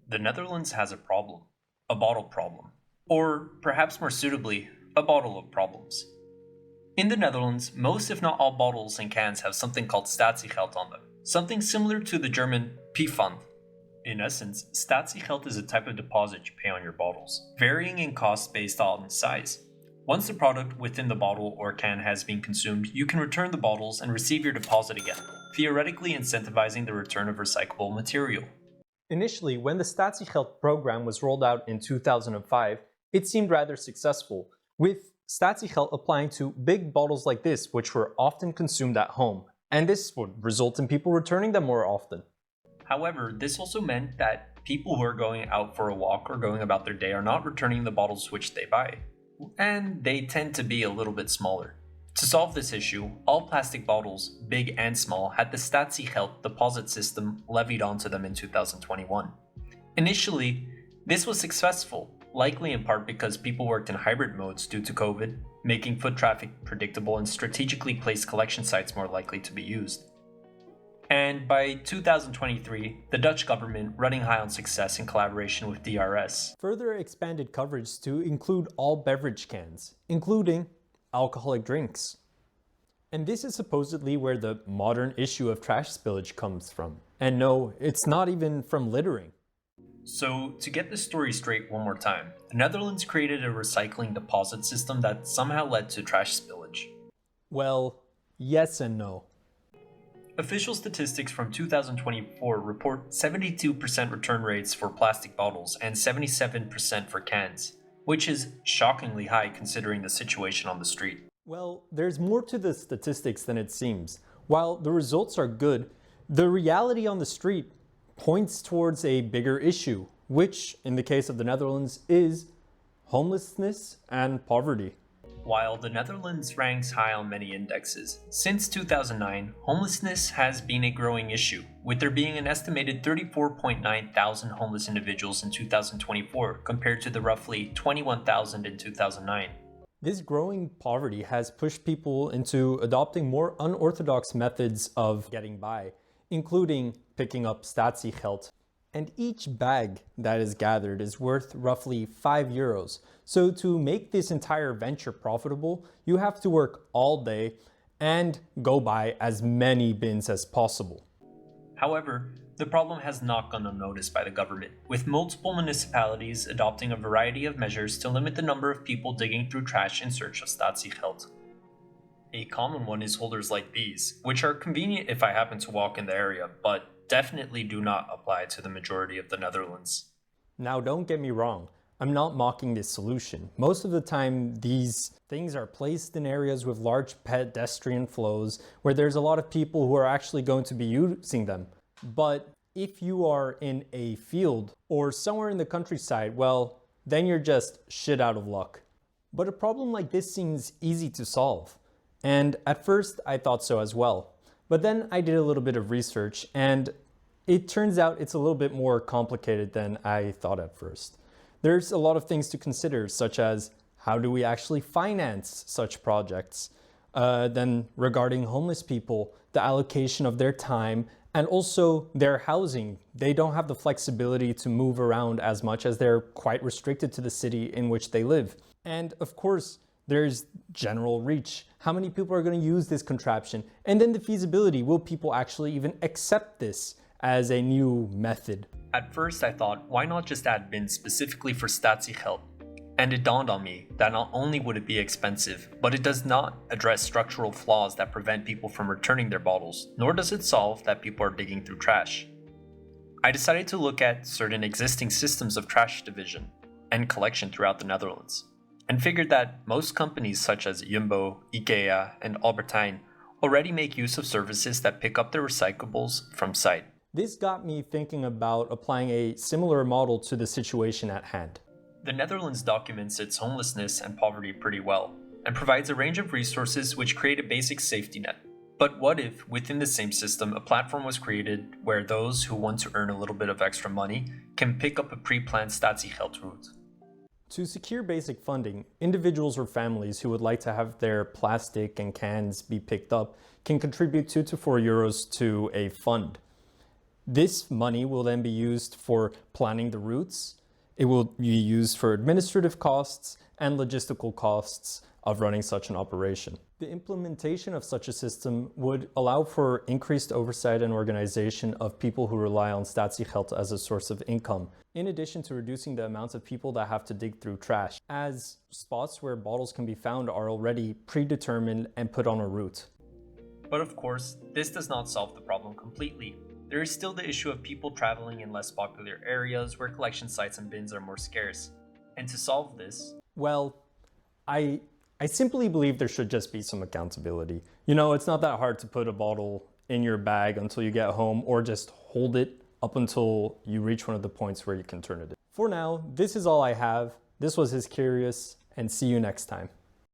The Netherlands has a problem, a bottle problem, or perhaps more suitably, a bottle of problems. In the Netherlands, most if not all bottles and cans have something called Statiegeld on them, something similar to the German Pfand. In essence, Statiegeld is a type of deposit you pay on your bottles, varying in cost based on size. Once the product within the bottle or can has been consumed, you can return the bottles and receive your deposit again, theoretically incentivizing the return of recyclable material. Initially, when the Statiegeld program was rolled out in 2005, it seemed rather successful, with Statiegeld applying to big bottles like this, which were often consumed at home, and this would result in people returning them more often. However, this also meant that people who are going out for a walk or going about their day are not returning the bottles which they buy, and they tend to be a little bit smaller. To solve this issue, all plastic bottles, big and small, had the Statiegeld deposit system levied onto them in 2021. Initially, this was successful, likely in part because people worked in hybrid modes due to COVID, making foot traffic predictable and strategically placed collection sites more likely to be used. And by 2023, the Dutch government, running high on success in collaboration with DRS, further expanded coverage to include all beverage cans, including alcoholic drinks. And this is supposedly where the modern issue of trash spillage comes from. And no, it's not even from littering. So, to get this story straight one more time, the Netherlands created a recycling deposit system that somehow led to trash spillage. Well, yes and no. Official statistics from 2024 report 72% return rates for plastic bottles and 77% for cans, which is shockingly high considering the situation on the street. Well, there's more to the statistics than it seems. While the results are good, the reality on the street points towards a bigger issue, which, in the case of the Netherlands, is homelessness and poverty. While the Netherlands ranks high on many indexes, since 2009, homelessness has been a growing issue, with there being an estimated 34.9 thousand homeless individuals in 2024 compared to the roughly 21,000 in 2009. This growing poverty has pushed people into adopting more unorthodox methods of getting by, including picking up Statiegeld. And each bag that is gathered is worth roughly €5. So to make this entire venture profitable, you have to work all day and go buy as many bins as possible. However, the problem has not gone unnoticed by the government, with multiple municipalities adopting a variety of measures to limit the number of people digging through trash in search of Statiegeld. A common one is holders like these, which are convenient if I happen to walk in the area, but definitely do not apply to the majority of the Netherlands. Now, don't get me wrong. I'm not mocking this solution. Most of the time, these things are placed in areas with large pedestrian flows where there's a lot of people who are actually going to be using them. But if you are in a field or somewhere in the countryside, well, then you're just shit out of luck. But a problem like this seems easy to solve. And at first, I thought so as well. But then I did a little bit of research, and it turns out it's a little bit more complicated than I thought at first. There's a lot of things to consider, such as how do we actually finance such projects? Then regarding homeless people, the allocation of their time, and also their housing. They don't have the flexibility to move around as much as they're quite restricted to the city in which they live. And of course, there's general reach. How many people are going to use this contraption? And then the feasibility. Will people actually even accept this as a new method? At first I thought, why not just add bins specifically for Statiegeld? And it dawned on me that not only would it be expensive, but it does not address structural flaws that prevent people from returning their bottles, nor does it solve that people are digging through trash. I decided to look at certain existing systems of trash division and collection throughout the Netherlands, and figured that most companies such as Jumbo, IKEA, and Albert Heijn already make use of services that pick up their recyclables from site. This got me thinking about applying a similar model to the situation at hand. The Netherlands documents its homelessness and poverty pretty well, and provides a range of resources which create a basic safety net. But what if, within the same system, a platform was created where those who want to earn a little bit of extra money can pick up a pre-planned Statiegeld route? To secure basic funding, individuals or families who would like to have their plastic and cans be picked up can contribute €2 to €4 to a fund. This money will then be used for planning the routes. It will be used for administrative costs and logistical costs of running such an operation. The implementation of such a system would allow for increased oversight and organization of people who rely on Statiegeld as a source of income, in addition to reducing the amount of people that have to dig through trash, as spots where bottles can be found are already predetermined and put on a route. But of course, this does not solve the problem completely. There is still the issue of people traveling in less popular areas where collection sites and bins are more scarce. And to solve this, well, I simply believe there should just be some accountability. You know, it's not that hard to put a bottle in your bag until you get home, or just hold it up until you reach one of the points where you can turn it in. For now, this is all I have. This was His Curious, and see you next time.